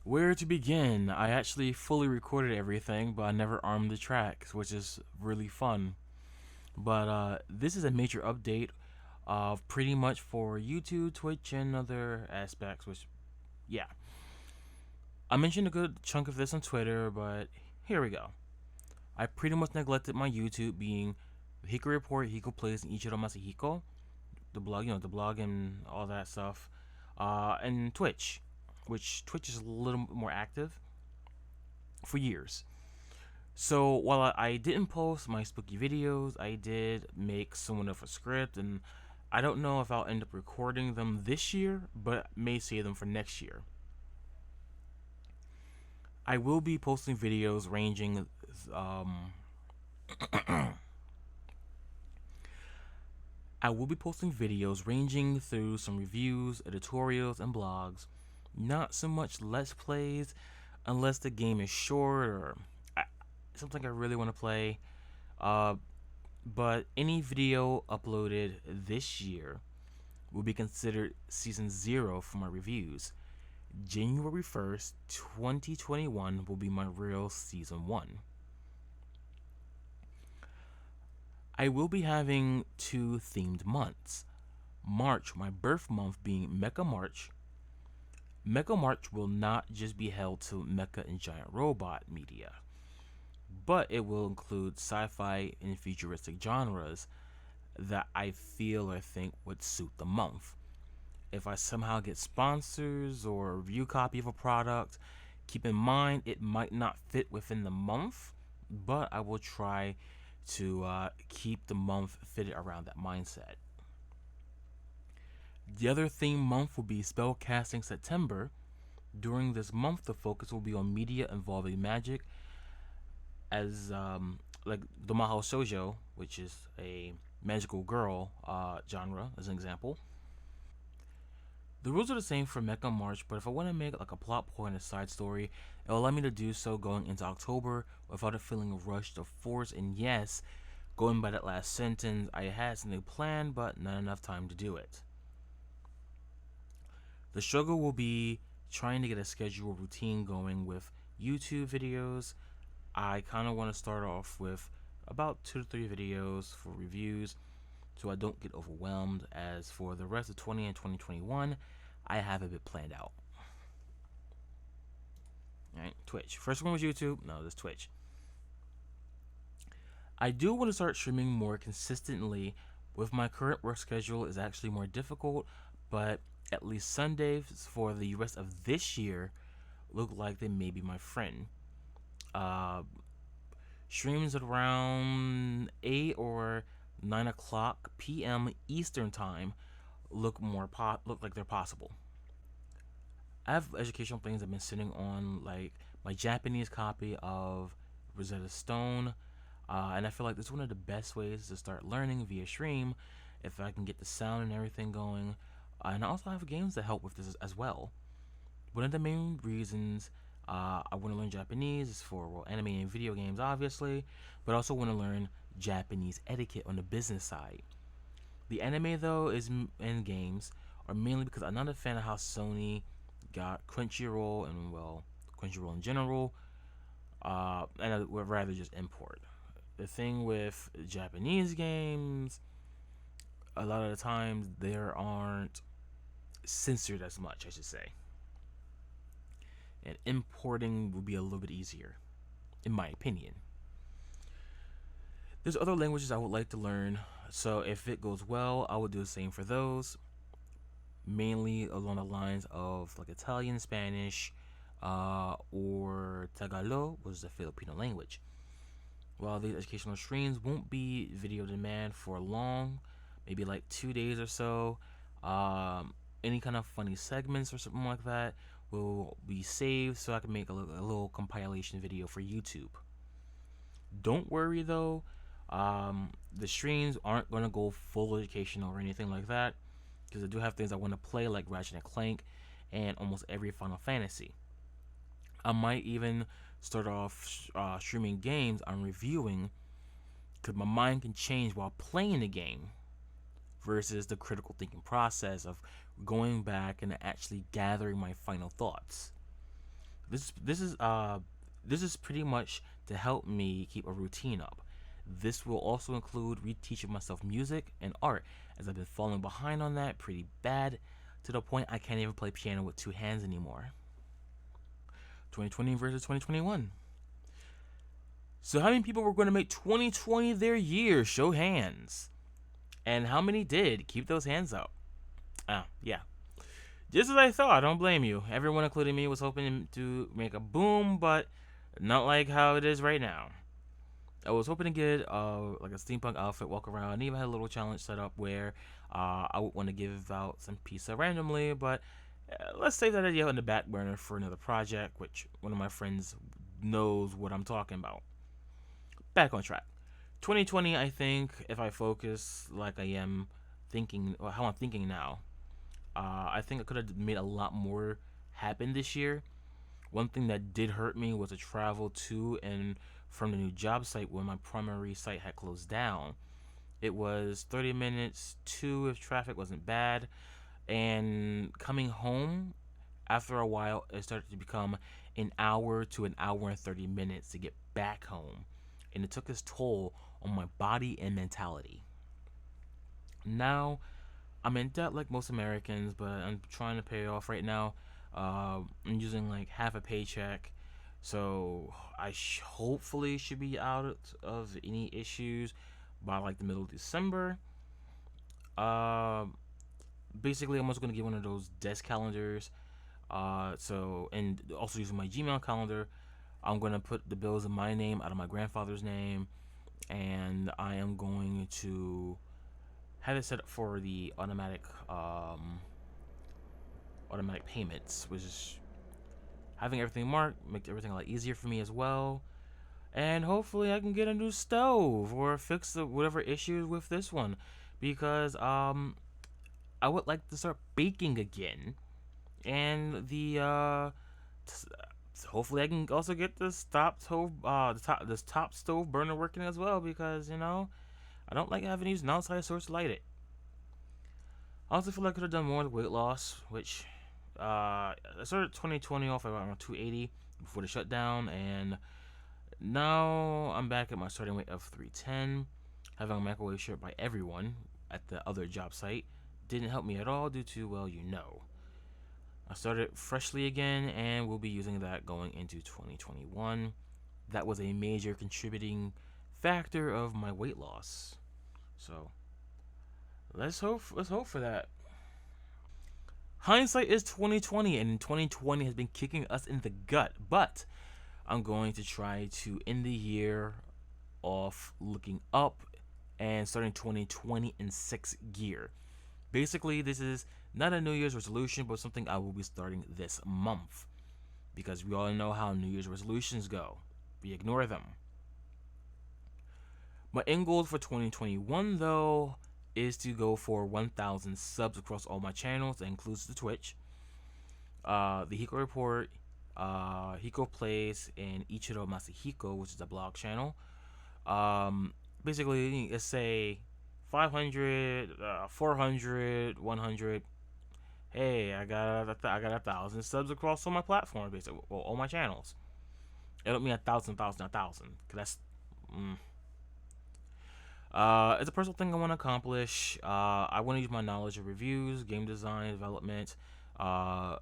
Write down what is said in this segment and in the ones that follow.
Where to begin? I actually fully recorded everything, but I never armed the tracks, which is really fun. But this is a major update of pretty much for YouTube, Twitch, and other aspects, which, yeah. I mentioned a good chunk of this on Twitter, but here we go. I pretty much neglected my YouTube being Hiko Report, Hiko Plays, and Ichiro Masahiko, the blog, the blog and all that stuff, and Twitch, which Twitch is a little more active for years. So while I didn't post my spooky videos, I did make somewhat of a script, and I don't know if I'll end up recording them this year, but may save them for next year. I will be posting videos ranging. I will be posting videos ranging through some reviews, editorials, and blogs. Not so much let's plays, unless the game is short or something I really want to play. Uh, but any video uploaded this year will be considered season 0 for my reviews. January 1st, 2021 will be my real season 1. I will be having 2 themed months. March, my birth month, being Mecha March. Mecha March will not just be held to mecha and giant robot media, but it will include sci-fi and futuristic genres that I feel or think would suit the month. If I somehow get sponsors or a review copy of a product, keep in mind it might not fit within the month, but I will try to keep the month fitted around that mindset. The other theme month will be Spellcasting September. During this month, the focus will be on media involving magic, as like the Mahou Shoujo, which is a magical girl genre, as an example. The rules are the same for Mecha March, but if I want to make like a plot point, a side story, it will allow me to do so going into October without a feeling rushed or forced. And yes, going by that last sentence, I had something planned, but not enough time to do it. The struggle will be trying to get a schedule routine going with YouTube videos. I kind of want to start off with about 2 to 3 videos for reviews so I don't get overwhelmed. As for the rest of 20 and 2021, I have a bit planned out. Alright, Twitch. First one was YouTube. No, this Twitch. I do want to start streaming more consistently. With my current work schedule is actually more difficult, but at least Sundays for the rest of this year look like they may be my friend. Uh, Streams at around 8 or 9 o'clock p.m. Eastern time look like they're possible. I have educational things I've been sitting on, like my Japanese copy of Rosetta Stone, and I feel like this is one of the best ways to start learning via stream if I can get the sound and everything going. And I also have games that help with this as well. One of the main reasons I want to learn Japanese is for, well, anime and video games, obviously, but I also want to learn Japanese etiquette on the business side. The anime, though, and games are mainly because I'm not a fan of how Sony got Crunchyroll and, well, Crunchyroll in general, and I would rather just import. The thing with Japanese games, a lot of the times there aren't censored as much, I should say, and importing would be a little bit easier, in my opinion. There's other languages I would like to learn, so if it goes well, I would do the same for those, mainly along the lines of like Italian, Spanish, or Tagalog, which is a Filipino language. While these educational streams won't be video demand for long, maybe like 2 days or so, any kind of funny segments or something like that will be saved so I can make a little compilation video for YouTube. Don't worry though, the streams aren't going to go full educational or anything like that, because I do have things I want to play like Ratchet and Clank and almost every Final Fantasy. I might even start off streaming games I'm reviewing, because my mind can change while playing the game versus the critical thinking process of going back and actually gathering my final thoughts. This is pretty much to help me keep a routine up. This will also include reteaching myself music and art, as I've been falling behind on that pretty bad, to the point I can't even play piano with two hands anymore. 2020 versus 2021. So how many people were going to make 2020 their year? Show hands. And how many did? Keep those hands up. Yeah. Just as I thought, I don't blame you. Everyone, including me, was hoping to make a boom, but not like how it is right now. I was hoping to get like a steampunk outfit, walk around, and even had a little challenge set up where I would want to give out some pizza randomly, but let's save that idea on the back burner for another project, which one of my friends knows what I'm talking about. Back on track. 2020, I think, if I focus like I am thinking, or how I'm thinking now, I think I could have made a lot more happen this year. One thing that did hurt me was the travel to and from the new job site when my primary site had closed down. It was 30 minutes to if traffic wasn't bad, and coming home after a while it started to become an hour to an hour and 30 minutes to get back home, and it took its toll on my body and mentality. Now I'm in debt like most Americans, but I'm trying to pay it off right now. I'm using like half a paycheck, so hopefully should be out of any issues by like the middle of December. Uh, Basically, I'm also gonna get one of those desk calendars. And also using my Gmail calendar, I'm gonna put the bills in my name out of my grandfather's name, and I am going to have it set up for the automatic payments, which is having everything marked, make everything a lot easier for me as well. And hopefully I can get a new stove or fix whatever issues with this one, because I would like to start baking again, and hopefully I can also get this top stove burner working as well, because I don't like having to use an outside source to light it. I also feel like I could have done more with weight loss, which I started 2020 off at around 280 before the shutdown, and now I'm back at my starting weight of 310. Having a microwave shirt by everyone at the other job site didn't help me at all due to, well, I started freshly again and will be using that going into 2021. That was a major contributing factor of my weight loss. So let's hope for that. Hindsight is 2020, and 2020 has been kicking us in the gut, but I'm going to try to end the year off looking up and starting 2020 in sixth gear. Basically, this is not a New Year's resolution, but something I will be starting this month, because we all know how New Year's resolutions go. We ignore them. My end goal for 2021, though, is to go for 1,000 subs across all my channels. That includes the Twitch, the Hiko Report, Hiko Plays, and Ichiro Masahiko, which is a blog channel. Basically, let's say 500, 400, 100. Hey, I got 1,000 subs across all my platforms, basically, well, all my channels. It don't mean 1,000, 1,000, cause that's. It's a personal thing I want to accomplish. I want to use my knowledge of reviews, game design, development,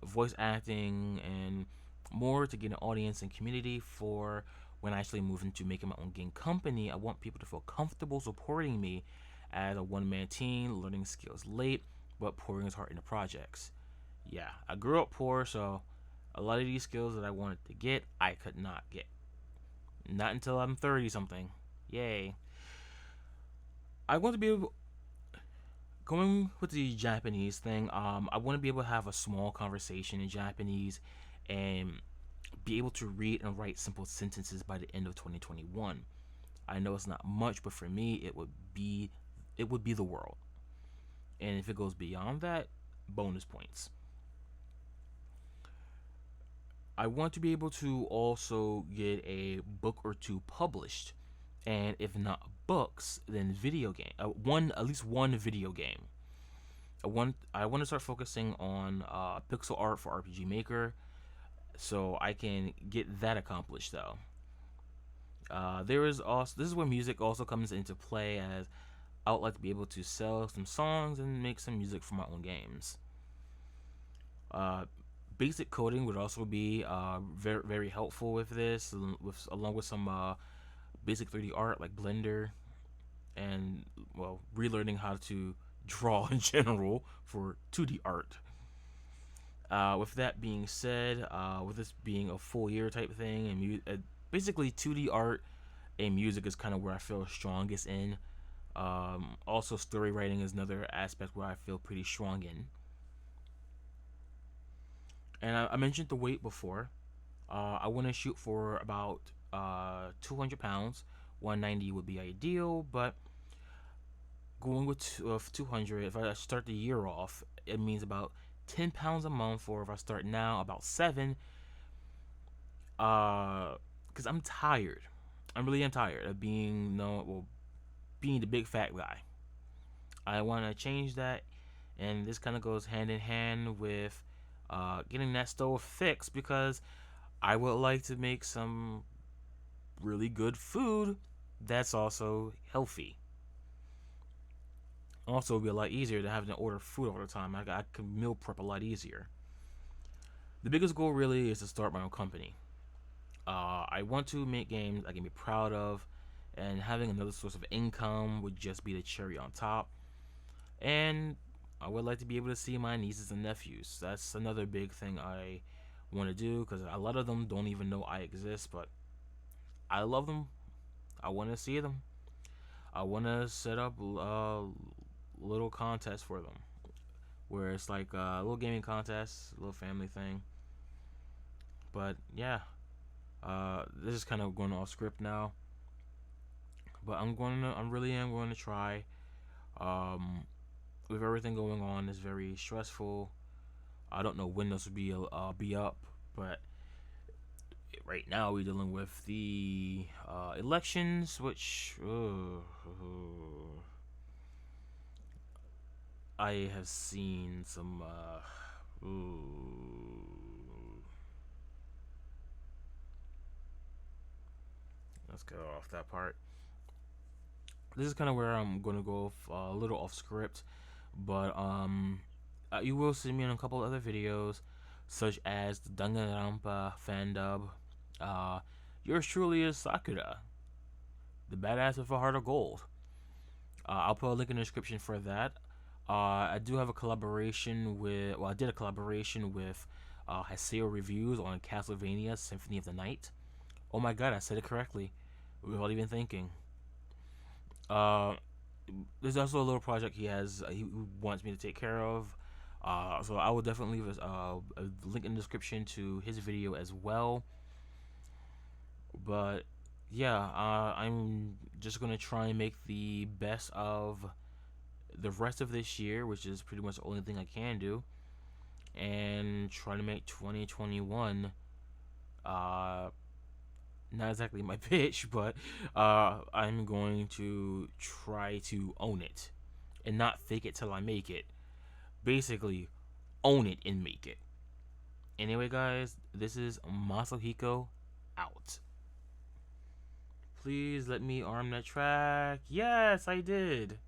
voice acting, and more to get an audience and community for when I actually move into making my own game company. I want people to feel comfortable supporting me as a one-man team, learning skills late, but pouring his heart into projects. Yeah, I grew up poor, so a lot of these skills that I wanted to get, I could not get. Not until I'm 30 something. Yay. I want to be able, going with the Japanese thing, I want to be able to have a small conversation in Japanese and be able to read and write simple sentences by the end of 2021. I know it's not much, but for me, it would be the world. And if it goes beyond that, bonus points. I want to be able to also get a book or two published, and if not books, then video game. At least one video game. I want to start focusing on pixel art for RPG Maker, so I can get that accomplished though. There is also this is where music also comes into play, as I would like to be able to sell some songs and make some music for my own games. Uh, Basic coding would also be very helpful with this, along with some basic 3D art like Blender, and well, relearning how to draw in general for 2D art. With that being said, with this being a full year type thing, and basically 2D art and music is kind of where I feel strongest in. Also, story writing is another aspect where I feel pretty strong in. And I mentioned the weight before. I want to shoot for about 200 pounds. 190 would be ideal, but going with 200, if I start the year off, it means about 10 pounds a month, or if I start now, about 7. Because I'm tired. I really am tired of being being the big fat guy. I want to change that, and this kind of goes hand in hand with getting that stove fixed, because I would like to make some really good food that's also healthy. Also, it'd be a lot easier to have to order food all the time. I can meal prep a lot easier. The biggest goal really is to start my own company. I want to make games I can be proud of, and having another source of income would just be the cherry on top. And I would like to be able to see my nieces and nephews. That's another big thing I want to do, because a lot of them don't even know I exist, but I love them. I want to see them. I want to set up a little contest for them, where it's like a little gaming contest, a little family thing. But yeah, this is kind of going off script now. But I really am going to try. Um, with everything going on, it's very stressful. I don't know when this will be up, but right now we're dealing with the elections, which I have seen some. Let's get off that part. This is kind of where I'm going to go a little off script, but you will see me in a couple other videos, such as the Danganronpa fan dub. Uh, Yours truly is Sakura, the badass with a heart of gold. I'll put a link in the description for that. I do have a collaboration with, well, I did a collaboration with Haseo Reviews on Castlevania Symphony of the Night. Oh my god, I said it correctly without even thinking. Uh, there's also a little project he wants me to take care of. So I will definitely leave a link in the description to his video as well. But yeah, I'm just gonna try and make the best of the rest of this year, which is pretty much the only thing I can do, and try to make 2021 not exactly my pitch, but I'm going to try to own it and not fake it till I make it. Basically, own it and make it. Anyway, guys, this is Masahiko out. Please let me arm that track. Yes, I did.